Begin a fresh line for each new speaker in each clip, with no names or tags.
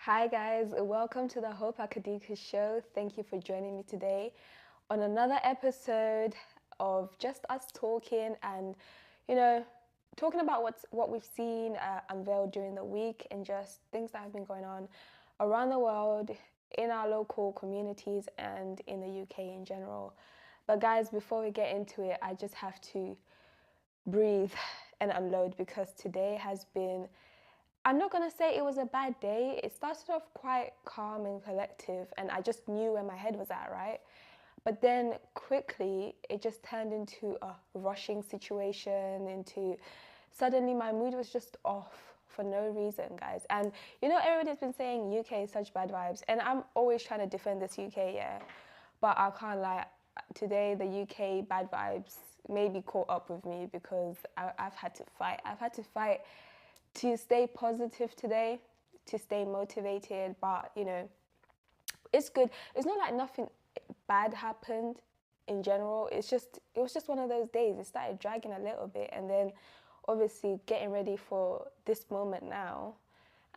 Hi guys, welcome to the Hope Akedika show. Thank you for joining me today on another episode of just us talking and, you know, talking about what we've seen unveiled during the week and just things that have been going on around the world, in our local communities and in the UK in general. But guys, before we get into it, I just have to breathe and unload because today has been, I'm not going to say it was a bad day. It started off quite calm and collective, and I just knew where my head was at, right? But then quickly, it just turned into a rushing situation, into suddenly my mood was just off for no reason, guys. And everybody's been saying UK is such bad vibes, and I'm always trying to defend this UK, yeah. But I can't lie, today the UK bad vibes maybe caught up with me because I've had to fight. I've had to fight to stay positive today, to stay motivated, but it's good. It's not like nothing bad happened in general. It was just one of those days. It started dragging a little bit, and then obviously getting ready for this moment now.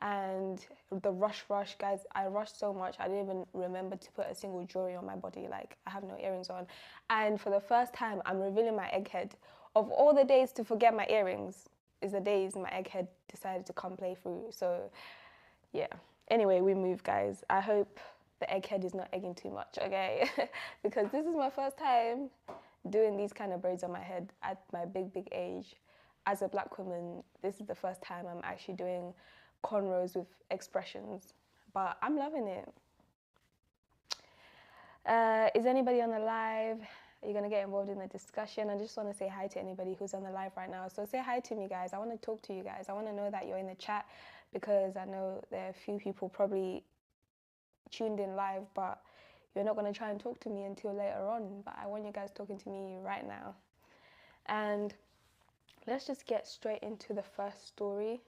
And the rush, guys, I rushed so much, I didn't even remember to put a single jewelry on my body. Like, I have no earrings on. And for the first time, I'm revealing my egghead. Of all the days to forget my earrings, is the days my egghead decided to come play through. So, yeah. Anyway, we move, guys. I hope the egghead is not egging too much, okay? Because this is my first time doing these kind of braids on my head at my big age. As a black woman, this is the first time I'm actually doing cornrows with expressions, but I'm loving it. Is anybody on the live? Are you going to get involved in the discussion? I just want to say hi to anybody who's on the live right now. So say hi to me, guys. I want to talk to you guys. I want to know that you're in the chat because I know there are a few people probably tuned in live, but you're not going to try and talk to me until later on. But I want you guys talking to me right now. And let's just get straight into the first story.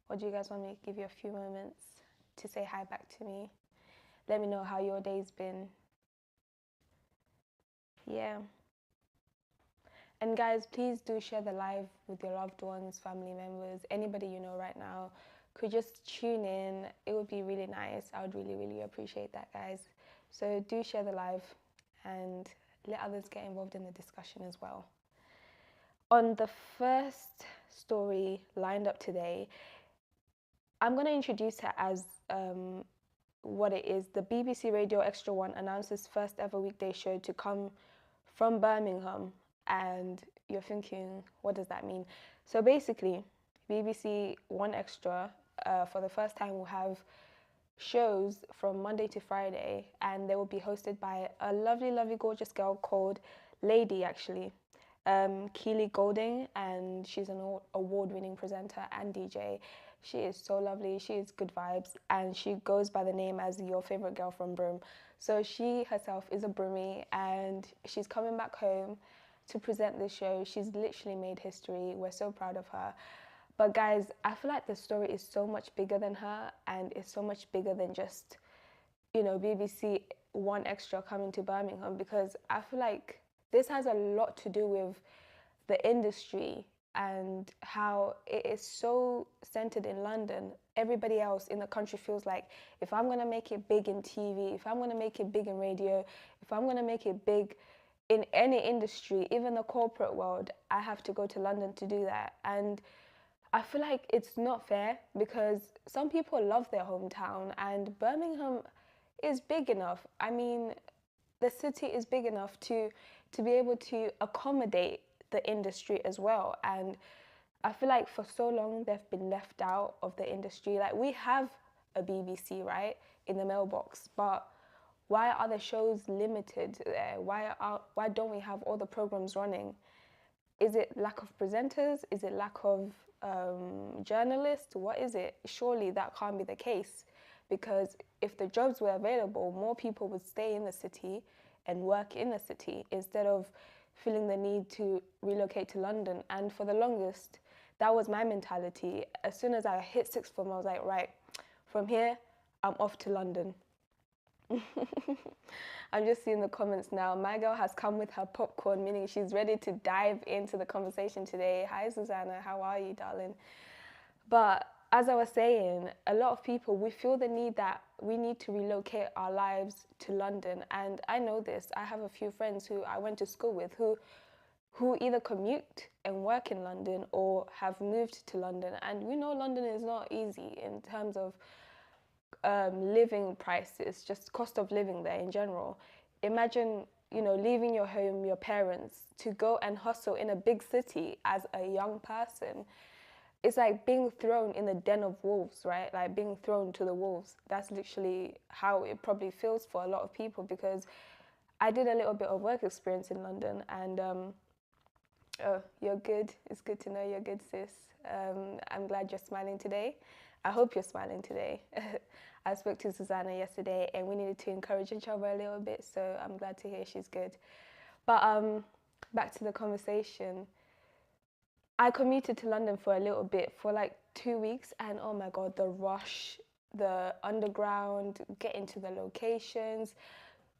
Or do you guys want me to give you a few moments to say hi back to me? Let me know how your day's been. Yeah. And guys, please do share the live with your loved ones, family members, anybody you know right now. Could just tune in. It would be really nice. I would really appreciate that, guys. So do share the live and let others get involved in the discussion as well. On the first story lined up today, I'm going to introduce her as what it is. The BBC Radio Extra 1 announces first ever weekday show to come from Birmingham. And you're thinking, what does that mean? So basically, BBC One Extra, for the first time, will have shows from Monday to Friday, and they will be hosted by a lovely, gorgeous girl called Lady, actually. Keely Golding, and she's an award-winning presenter and DJ. She is so lovely, she is good vibes, and she goes by the name as your favorite girl from Broome. So she herself is a Broomie, and she's coming back home to present this show. She's literally made history. We're so proud of her. But guys, I feel like the story is so much bigger than her, and it's so much bigger than just, BBC One Extra coming to Birmingham, because I feel like this has a lot to do with the industry and how it is so centered in London. Everybody else in the country feels like, if I'm going to make it big in TV, if I'm going to make it big in radio, if I'm going to make it big in any industry, even the corporate world, I have to go to London to do that. And I feel like it's not fair because some people love their hometown, and Birmingham is big enough. I mean, the city is big enough to be able to accommodate the industry as well. And I feel like for so long they've been left out of the industry. Like, we have a BBC, right, in the mailbox, but why are the shows limited there? Why don't we have all the programs running? Is it lack of presenters? Is it lack of journalists? What is it? Surely that can't be the case, because if the jobs were available, more people would stay in the city and work in the city instead of feeling the need to relocate to London. And for the longest, that was my mentality. As soon as I hit sixth form, I was like, right, from here, I'm off to London. I'm just seeing the comments now. My girl has come with her popcorn, meaning she's ready to dive into the conversation today. Hi, Susanna. How are you, darling? But as I was saying, a lot of people, we feel the need that we need to relocate our lives to London. And I know this. I have a few friends who I went to school with who either commute and work in London or have moved to London. And we know London is not easy in terms of living prices, just cost of living there in general. Imagine, leaving your home, your parents, to go and hustle in a big city as a young person. It's like being thrown in the den of wolves, right? Like being thrown to the wolves. That's literally how it probably feels for a lot of people, because I did a little bit of work experience in London, and oh, you're good. It's good to know you're good, sis. I'm glad you're smiling today. I hope you're smiling today. I spoke to Susanna yesterday, and we needed to encourage each other a little bit, so I'm glad to hear she's good. But back to the conversation. I commuted to London for a little bit, for like 2 weeks, and oh my God, the rush, the underground, getting to the locations,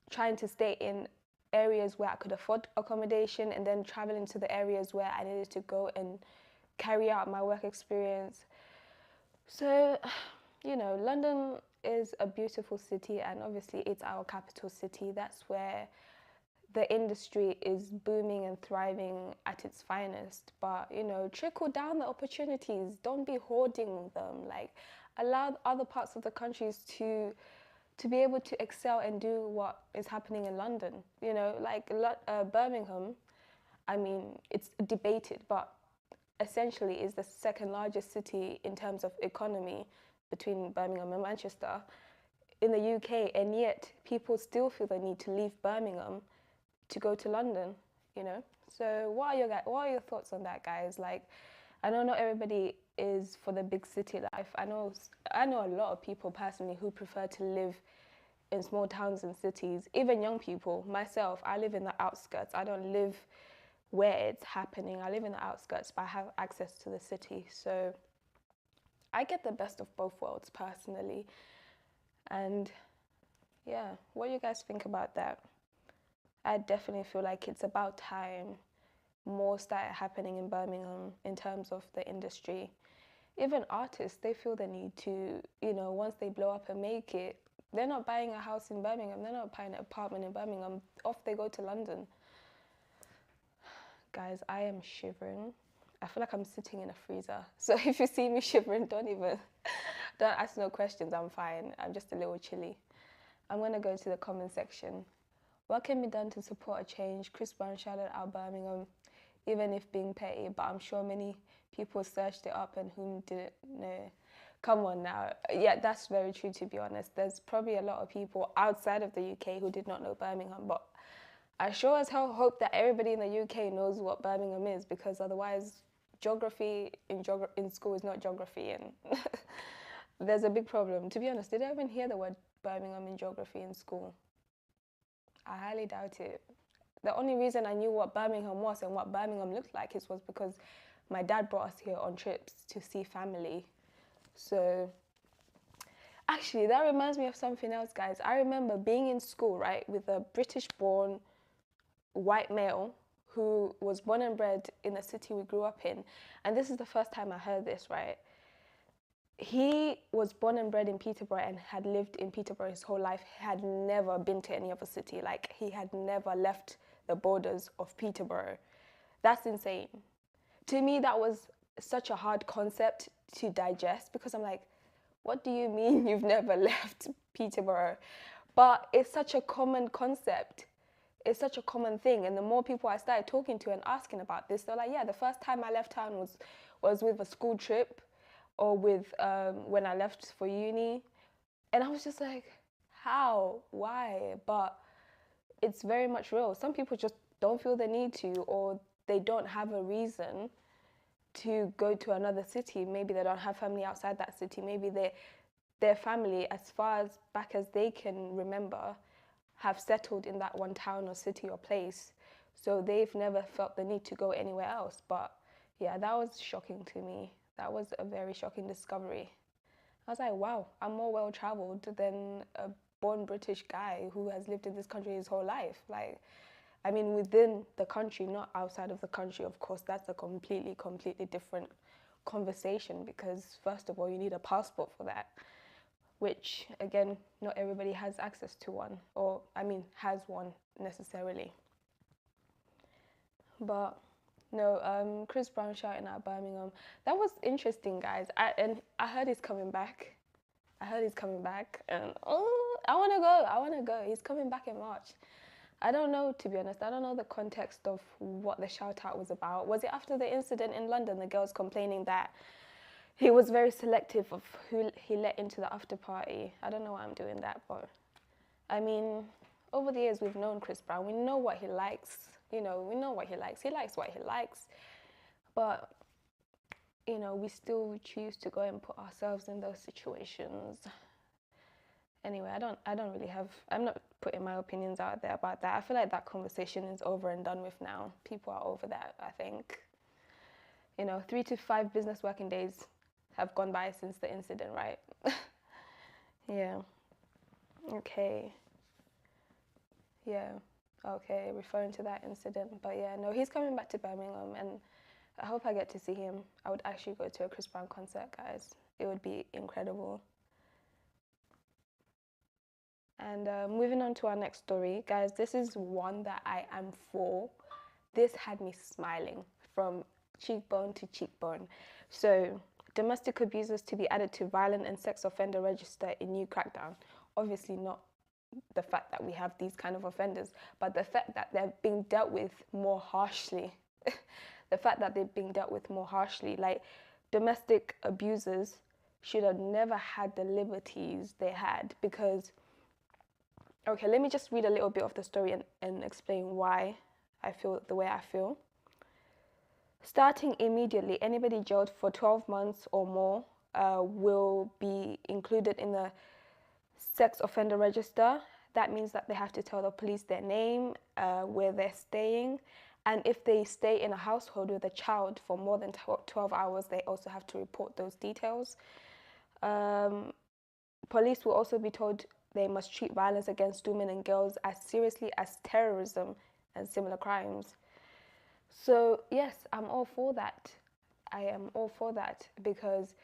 trying to stay in areas where I could afford accommodation, and then traveling to the areas where I needed to go and carry out my work experience. So, London is a beautiful city, and obviously it's our capital city. That's where the industry is booming and thriving at its finest. But, trickle down the opportunities. Don't be hoarding them. Like, allow other parts of the countries to be able to excel and do what is happening in London. Like Birmingham, I mean, it's debated, but essentially is the second largest city in terms of economy between Birmingham and Manchester in the UK, and yet people still feel the need to leave Birmingham to go to London, So what are your thoughts on that, guys? Like, I know not everybody is for the big city life. I know a lot of people personally who prefer to live in small towns and cities, even young people. Myself, I live in the outskirts. I don't live where it's happening. I live in the outskirts, but I have access to the city. So I get the best of both worlds personally. And yeah, what do you guys think about that? I definitely feel like it's about time more started happening in Birmingham in terms of the industry. Even artists, they feel the need to, once they blow up and make it, they're not buying a house in Birmingham, they're not buying an apartment in Birmingham, off they go to London. Guys, I am shivering. I feel like I'm sitting in a freezer. So if you see me shivering, don't ask no questions, I'm fine. I'm just a little chilly. I'm gonna go to the comment section. What can be done to support a change? Chris Brown shouted out Birmingham, even if being petty, but I'm sure many people searched it up and whom didn't know. Come on now. Yeah, that's very true, to be honest. There's probably a lot of people outside of the UK who did not know Birmingham, but I sure as hell hope that everybody in the UK knows what Birmingham is, because otherwise geography in school is not geography, and there's a big problem. To be honest, did I even hear the word Birmingham in geography in school? I highly doubt it. The only reason I knew what Birmingham was and what Birmingham looked like was because my dad brought us here on trips to see family. So actually, that reminds me of something else, guys. I remember being in school, right, with a British-born white male who was born and bred in the city we grew up in. And this is the first time I heard this, right? He was born and bred in Peterborough and had lived in Peterborough his whole life. He had never been to any other city. Like, he had never left the borders of Peterborough. That's insane. To me, that was such a hard concept to digest, because I'm like, what do you mean you've never left Peterborough? But it's such a common concept. It's such a common thing. And the more people I started talking to and asking about this, they're like, yeah, the first time I left town was with a school trip, or with when I left for uni. And I was just like, how? Why? But it's very much real. Some people just don't feel the need to, or they don't have a reason to go to another city. Maybe they don't have family outside that city. Maybe their family, as far as back as they can remember, have settled in that one town or city or place. So they've never felt the need to go anywhere else. But yeah, that was shocking to me. That was a very shocking discovery. I was like, wow, I'm more well-traveled than a born British guy who has lived in this country his whole life. Like, I mean, within the country, not outside of the country, of course, that's a completely different conversation, because first of all, you need a passport for that, which again, not everybody has access to one, or I mean, has one necessarily. But no, Chris Brown shouting at Birmingham. That was interesting, guys. I heard he's coming back. I heard he's coming back, and oh, I want to go. I want to go. He's coming back in March. I don't know, to be honest. I don't know the context of what the shout out was about. Was it after the incident in London, the girls complaining that he was very selective of who he let into the after party? I don't know why I'm doing that, but I mean, over the years we've known Chris Brown. We know what he likes. You know, we know what he likes. He likes what he likes. But, you know, we still choose to go and put ourselves in those situations. Anyway, I'm not putting my opinions out there about that. I feel like that conversation is over and done with now. People are over that, I think. You know, 3 to 5 business working days have gone by since the incident, right? Yeah. Okay. Yeah. Okay, referring to that incident. But yeah, no, he's coming back to Birmingham, and I hope I get to see him. I would actually go to a Chris Brown concert, guys. It would be incredible. And moving on to our next story, guys, this is one that I am for. This had me smiling from cheekbone to cheekbone. So, domestic abusers to be added to violent and sex offender register in new crackdown. Obviously not the fact that we have these kind of offenders, but the fact that they're being dealt with more harshly. The fact that they're being dealt with more harshly. Like, domestic abusers should have never had the liberties they had, because okay, let me just read a little bit of the story and explain why I feel the way I feel. Starting immediately, anybody jailed for 12 months or more will be included in the sex offender register. That means that they have to tell the police their name, where they're staying, and if they stay in a household with a child for more than 12 hours, they also have to report those details. Police will also be told they must treat violence against women and girls as seriously as terrorism and similar crimes. So yes, I'm all for that. I am all for that, because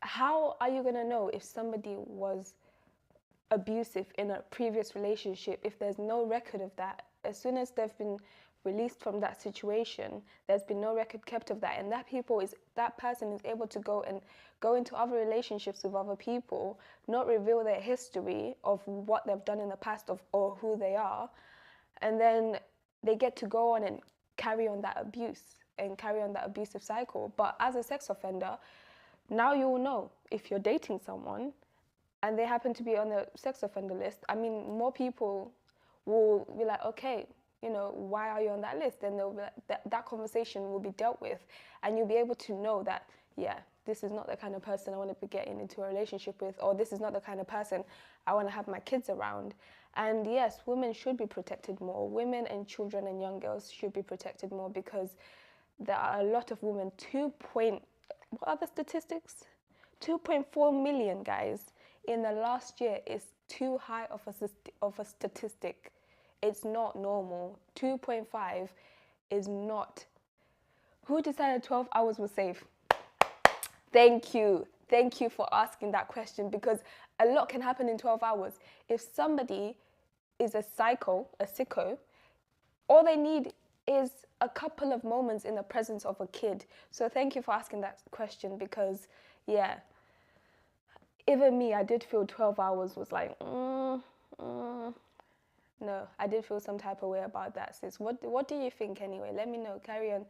how are you going to know if somebody was abusive in a previous relationship if there's no record of that? As soon as they've been released from that situation, there's been no record kept of that, and that person is able to go into other relationships with other people, not reveal their history of what they've done in the past or who they are, and then they get to go on and carry on that abuse and carry on that abusive cycle. But as a sex offender, now you will know if you're dating someone and they happen to be on the sex offender list. I mean, more people will be like, okay, you know, why are you on that list? And they'll be like, that conversation will be dealt with, and you'll be able to know that, yeah, this is not the kind of person I want to be getting into a relationship with, or this is not the kind of person I want to have my kids around. And yes, women should be protected more. Women and children and young girls should be protected more, because there are a lot of women. What are the statistics? 2.4 million, guys, in the last year is too high of a statistic. It's not normal. 2.5 is not. Who decided 12 hours was safe? Thank you. Thank you for asking that question, because a lot can happen in 12 hours. If somebody is a sicko, all they need is a couple of moments in the presence of a kid. So thank you for asking that question, because, yeah, even me, I did feel 12 hours was like, no, I did feel some type of way about that, sis. What do you think anyway? Let me know. Carry on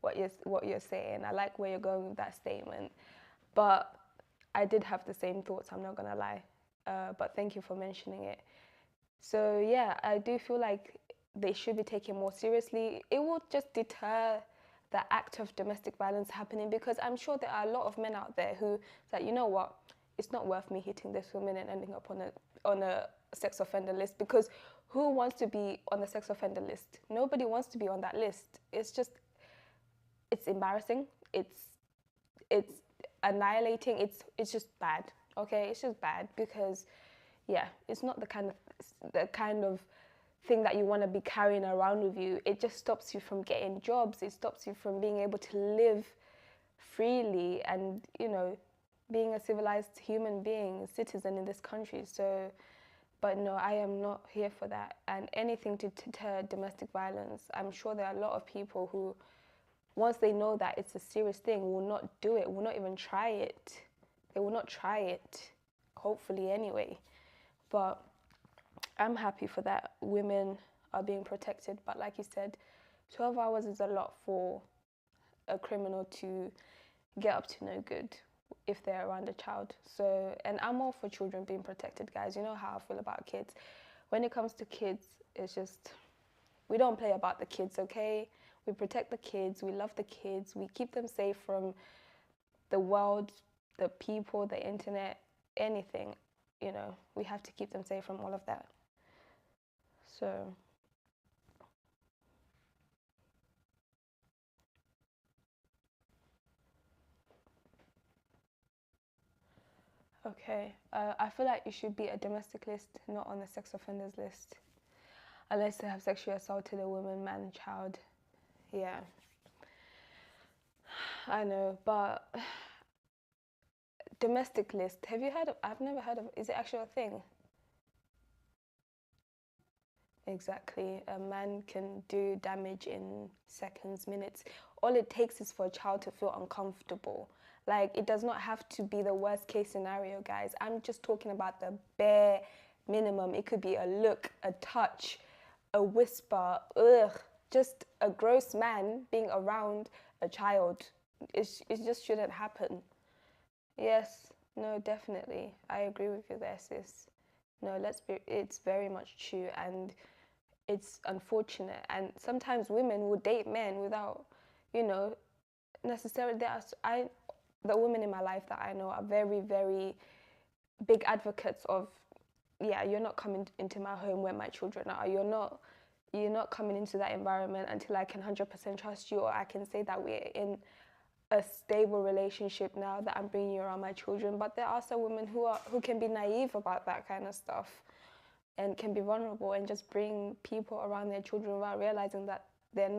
what you're saying. I like where you're going with that statement. But I did have the same thoughts, I'm not going to lie. But thank you for mentioning it. So yeah, I do feel like they should be taken more seriously. It will just deter the act of domestic violence happening, because I'm sure there are a lot of men out there who say, you know what, it's not worth me hitting this woman and ending up on a sex offender list, because who wants to be on the sex offender list? Nobody wants to be on that list. It's embarrassing. It's annihilating. It's just bad. Okay, it's just bad, because yeah, it's not the kind of thing that you want to be carrying around with you. It just stops you from getting jobs. It stops you from being able to live freely and, being a civilized human being, citizen in this country. So, but no, I am not here for that. And anything to deter domestic violence, I'm sure there are a lot of people who, once they know that it's a serious thing, will not do it, will not even try it. They will not try it, hopefully anyway. But I'm happy for that. Women are being protected. But like you said, 12 hours is a lot for a criminal to get up to no good if they're around a child. So, and I'm all for children being protected, guys. You know how I feel about kids. When it comes to kids, it's just, we don't play about the kids, okay? We protect the kids, we love the kids, we keep them safe from the world, the people, the internet, anything. We have to keep them safe from all of that. So, okay. I feel like you should be a domestic list, not on the sex offenders list. Unless they have sexually assaulted a woman, man, child. Yeah. I know, but domestic list. Have you heard of? I've never heard of. Is it actually a thing? Exactly. A man can do damage in seconds, minutes. All it takes is for a child to feel uncomfortable. Like, it does not have to be the worst case scenario, guys. I'm just talking about the bare minimum. It could be a look, a touch, a whisper, just a gross man being around a child. It just shouldn't happen. Yes, no, definitely. I agree with you there, sis. No, it's very much true. And it's unfortunate, and sometimes women will date men without, you know necessarily. The women in my life that I know are very, very big advocates of, yeah, you're not coming into my home where my children are. You're not coming into that environment until I can 100% trust you, or I can say that we're in a stable relationship now, that I'm bringing you around my children. But there are some women who can be naive about that kind of stuff, and can be vulnerable and just bring people around their children without realizing that they're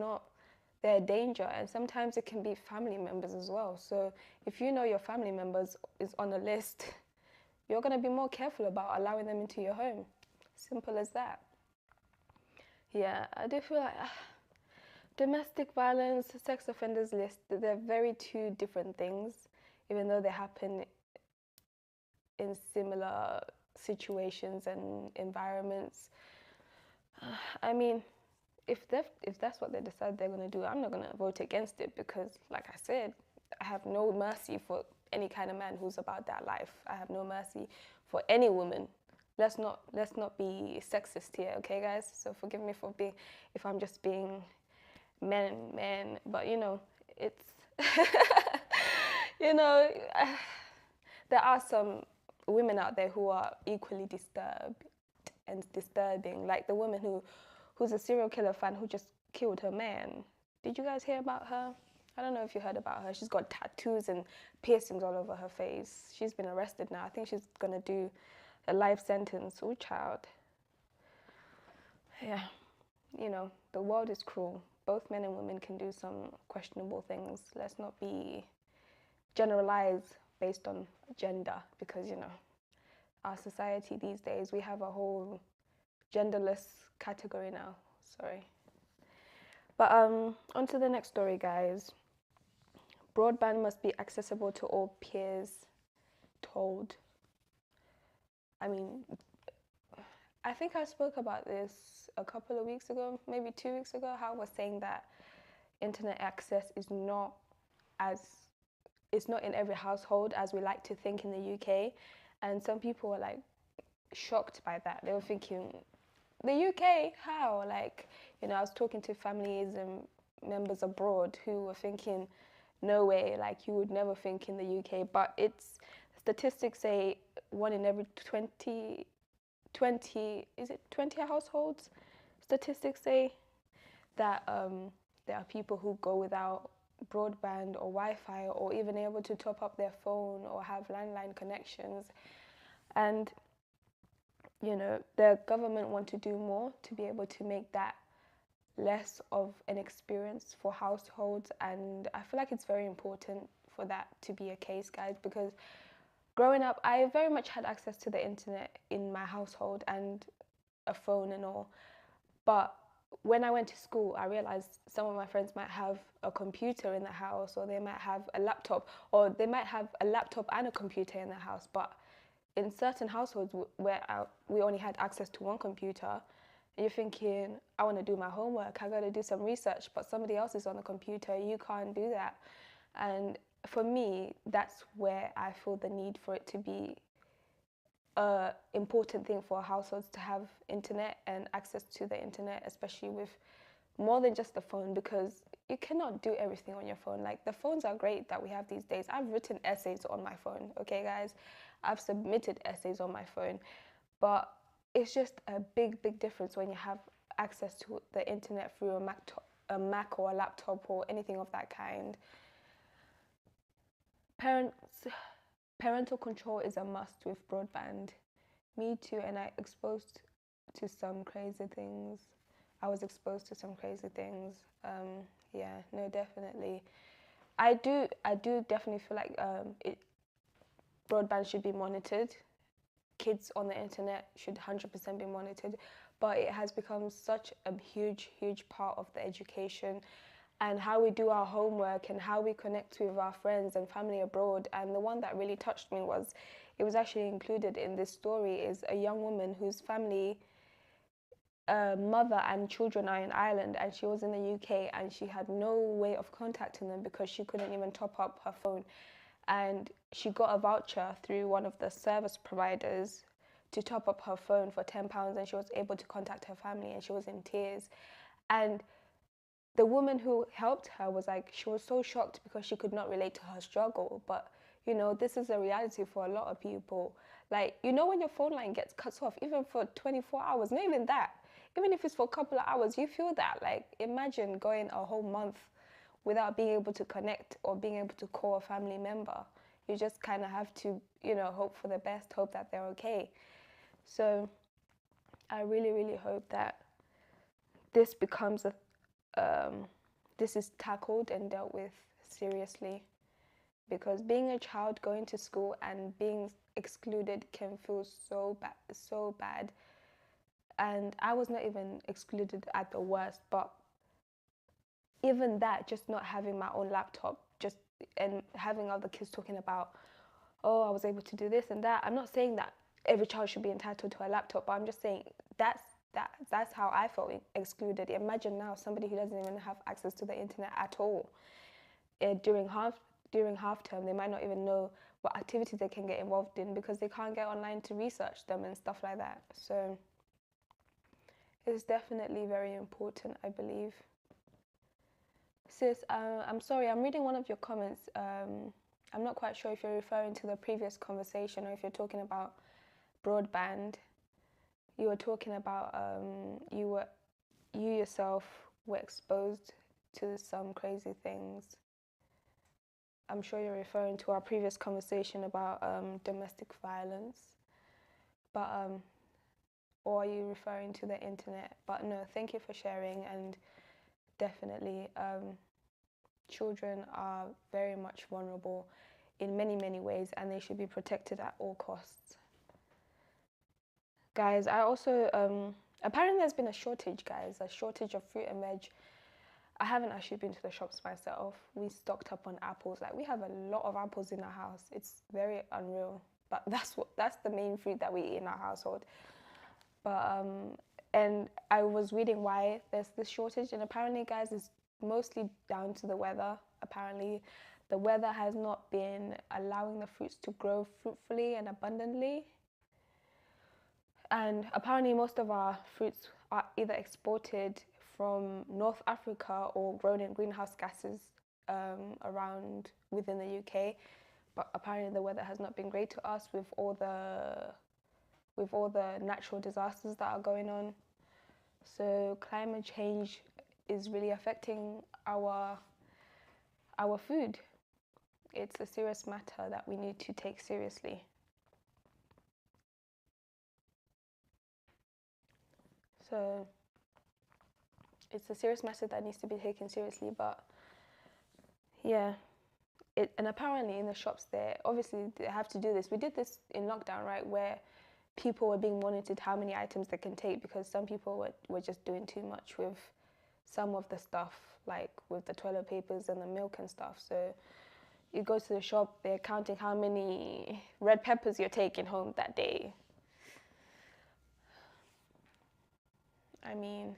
a danger. And sometimes it can be family members as well. So if you know your family members is on a list, you're going to be more careful about allowing them into your home. Simple as that. Yeah, I do feel like domestic violence, sex offenders list, they're very two different things, even though they happen in similar situations and environments. I mean, if that's what they decide they're going to do, I'm not going to vote against it, because, like I said, I have no mercy for any kind of man who's about that life. I have no mercy for any woman. Let's not be sexist here, okay, guys? So forgive me for being, if I'm just being men, but it's you know, there are some women out there who are equally disturbed and disturbing, like the woman who's a serial killer fan who just killed her man. Did you guys hear about her? I don't know if you heard about her. She's got tattoos and piercings all over her face. She's been arrested now. I think she's gonna do a life sentence. Oh, child. Yeah, the world is cruel. Both men and women can do some questionable things. Let's not be generalized based on gender, because our society these days, we have a whole genderless category now. Sorry. But on to the next story, guys. Broadband must be accessible to all peers, told. I mean, I think I spoke about this a couple of weeks ago, maybe 2 weeks ago, how I was saying that internet access is not it's not in every household as we like to think in the UK. And some people were like shocked by that. They were thinking, the UK, how? Like, I was talking to families and members abroad who were thinking, no way, like, you would never think in the UK. But statistics say 1 in every 20, is it 20 households? Statistics say that there are people who go without broadband or Wi-Fi, or even able to top up their phone or have landline connections. And the government want to do more to be able to make that less of an experience for households. And I feel like it's very important for that to be a case, guys, because growing up, I very much had access to the internet in my household and a phone and all. But when I went to school, I realized some of my friends might have a computer in the house, or they might have a laptop, or they might have a laptop and a computer in the house. But in certain households where we only had access to one computer, you're thinking, I want to do my homework, I got to do some research, but somebody else is on the computer, you can't do that. And for me, that's where I feel the need for it to be a important thing for households to have internet and access to the internet, especially with more than just the phone, because you cannot do everything on your phone. Like, the phones are great that we have these days. I've written essays on my phone, okay, guys? I've submitted essays on my phone, but it's just a big difference when you have access to the internet through a Mac or a laptop or anything of that kind. Parents, parental control is a must with broadband. Me too, and to some crazy things. I was exposed to some crazy things. Yeah, no, definitely. I do definitely feel like broadband should be monitored. Kids on the internet should 100% be monitored, but it has become such a huge part of the education and how we do our homework and how we connect with our friends and family abroad. And the one that really touched me was, it was actually included in this story, is a young woman whose family, mother and children, are in Ireland, and she was in the UK, and she had no way of contacting them because she couldn't even top up her phone. And she got a voucher through one of the service providers to top up her phone for £10, and she was able to contact her family, and she was in tears. And the woman who helped her was like, she was so shocked because she could not relate to her struggle. But, this is a reality for a lot of people. Like, when your phone line gets cut off, even for 24 hours, not even that, even if it's for a couple of hours, you feel that. Like, imagine going a whole month without being able to connect or being able to call a family member. You just kind of have to, hope for the best, hope that they're okay. So I really hope that this becomes this is tackled and dealt with seriously, because being a child going to school and being excluded can feel so bad. And I was not even excluded at the worst, but even that, just not having my own laptop, just and having other kids talking about, oh, I was able to do this and that. I'm not saying that every child should be entitled to a laptop, but I'm just saying that's how I felt excluded. Imagine now somebody who doesn't even have access to the internet at all. During half term, they might not even know what activities they can get involved in because they can't get online to research them and stuff like that. So it's definitely very important, I believe. Sis, I'm sorry, I'm reading one of your comments. I'm not quite sure if you're referring to the previous conversation or if you're talking about broadband. You were talking about you yourself were exposed to some crazy things. I'm sure you're referring to our previous conversation about domestic violence, but or are you referring to the internet? But no, thank you for sharing, and definitely children are very much vulnerable in many ways, and they should be protected at all costs. Guys, I also apparently there's been a shortage, guys, a shortage of fruit and veg. I haven't actually been to the shops myself. We stocked up on apples. Like, we have a lot of apples in our house. It's very unreal. But that's the main fruit that we eat in our household. But and I was reading why there's this shortage, and apparently, guys, it's mostly down to the weather. Apparently, the weather has not been allowing the fruits to grow fruitfully and abundantly. And apparently most of our fruits are either exported from North Africa or grown in greenhouse gases around within the UK. But apparently the weather has not been great to us with all the natural disasters that are going on. So climate change is really affecting our food. It's a serious matter that we need to take seriously. So it's a serious matter that needs to be taken seriously, but yeah, and apparently in the shops there, obviously they have to do this. We did this in lockdown, right, where people were being monitored how many items they can take, because some people were just doing too much with some of the stuff, like with the toilet papers and the milk and stuff. So you go to the shop, they're counting how many red peppers you're taking home that day. I mean,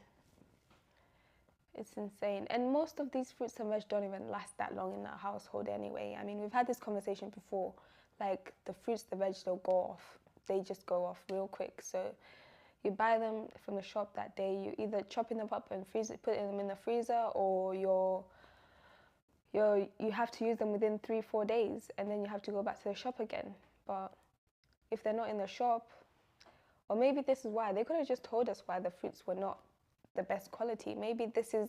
it's insane. And most of these fruits and veg don't even last that long in our household anyway. I mean, we've had this conversation before. Like, the fruits, the veg, they'll go off. They just go off real quick. So you buy them from the shop that day. You either chopping them up and freeze it, put them in the freezer, or you have to use them within 3-4 days, and then you have to go back to the shop again. But if they're not in the shop, or maybe this is why they could have just told us why the fruits were not the best quality. Maybe this is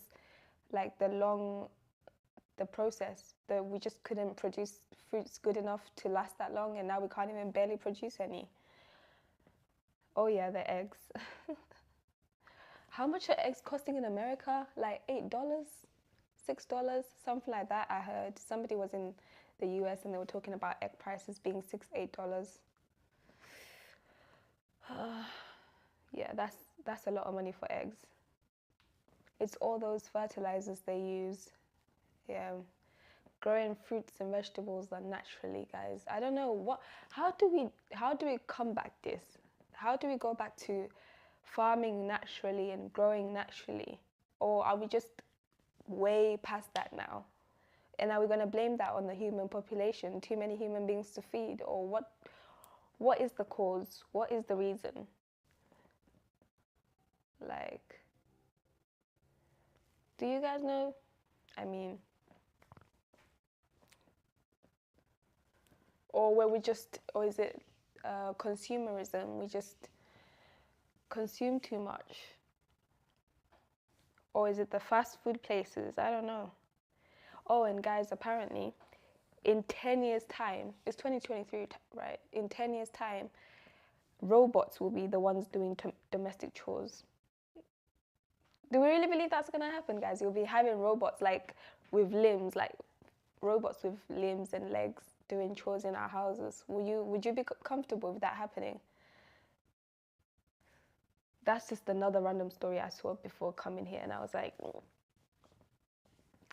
like the process that we just couldn't produce fruits good enough to last that long, and now we can't even barely produce any. Oh yeah, the eggs. How much are eggs costing in America? Like $8, $6, something like that. I heard somebody was in the US and they were talking about egg prices being $6, $8. Yeah, that's a lot of money for eggs. It's all those fertilizers they use. Yeah, growing fruits and vegetables are naturally, guys. I don't know how do we combat this? How do we go back to farming naturally and growing naturally? Or are we just way past that now? And are we going to blame that on the human population? Too many human beings to feed? Or what is the cause? What is the reason? Like, do you guys know? I mean, or is it consumerism? We just consume too much. Or is it the fast food places? I don't know. Oh, and guys, apparently, in 10 years' time, it's 2023, right? In 10 years' time, robots will be the ones doing domestic chores. Do we really believe that's going to happen, guys? You'll be having robots like with limbs, like robots with limbs and legs doing chores in our houses. Would you be comfortable with that happening? That's just another random story I saw before coming here, and I was like,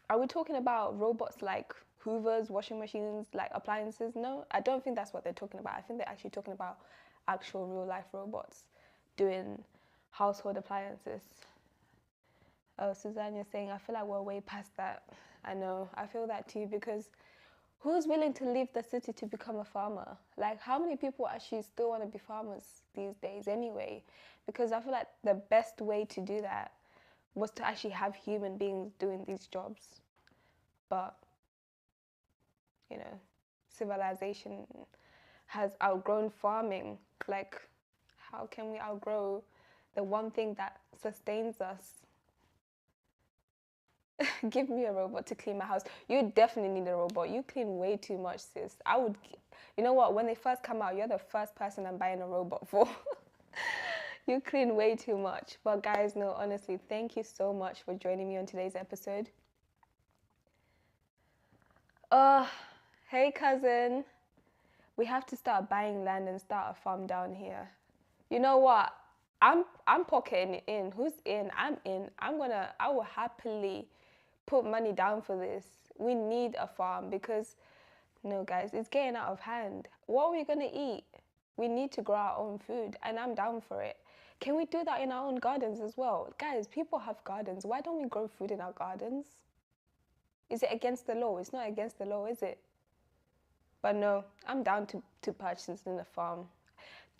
are we talking about robots like hoovers, washing machines, like appliances? No, I don't think that's what they're talking about. I think they're actually talking about actual real life robots doing household appliances. Oh, Suzanne, you're saying, I feel like we're way past that. I know, I feel that too, because who's willing to leave the city to become a farmer? Like, how many people actually still want to be farmers these days anyway? Because I feel like the best way to do that was to actually have human beings doing these jobs. But, you know, civilization has outgrown farming. Like, how can we outgrow the one thing that sustains us? Give me a robot to clean my house. You definitely need a robot. You clean way too much, sis. You know what? When they first come out, you're the first person I'm buying a robot for. You clean way too much. But guys, no, honestly, thank you so much for joining me on today's episode. Hey cousin. We have to start buying land and start a farm down here. You know what? I'm pocketing it in. Who's in? I'm in. I will happily put money down for this. We need a farm because, no guys, it's getting out of hand. What are we gonna eat? We need to grow our own food, and I'm down for it. Can we do that in our own gardens as well? Guys, people have gardens. Why don't we grow food in our gardens? Is it against the law? It's not against the law, is it? But no, I'm down to purchase in a farm.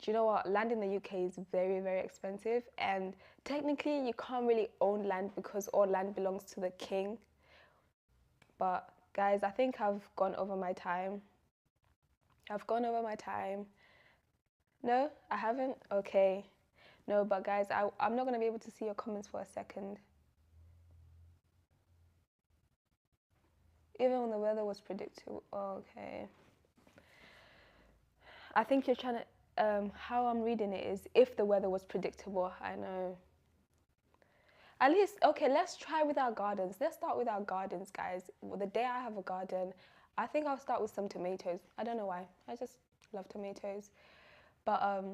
Do you know what? Land in the UK is very, very expensive, and technically you can't really own land because all land belongs to the king. But guys, I think I've gone over my time. I've gone over my time. No, I haven't? Okay. No, but guys, I'm not going to be able to see your comments for a second. Even when the weather was predictable. Okay. I think you're trying to, how I'm reading it is if the weather was predictable. I know. At least, okay, let's try with our gardens. Let's start with our gardens, guys. Well, the day I have a garden, I think I'll start with some tomatoes. I don't know why. I just love tomatoes. But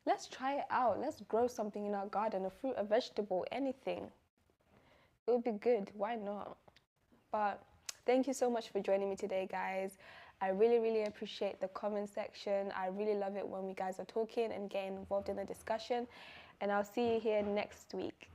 let's try it out. Let's grow something in our garden, a fruit, a vegetable, anything. It would be good. Why not? But thank you so much for joining me today, guys. I really, really appreciate the comment section. I really love it when we guys are talking and getting involved in the discussion. And I'll see you here next week.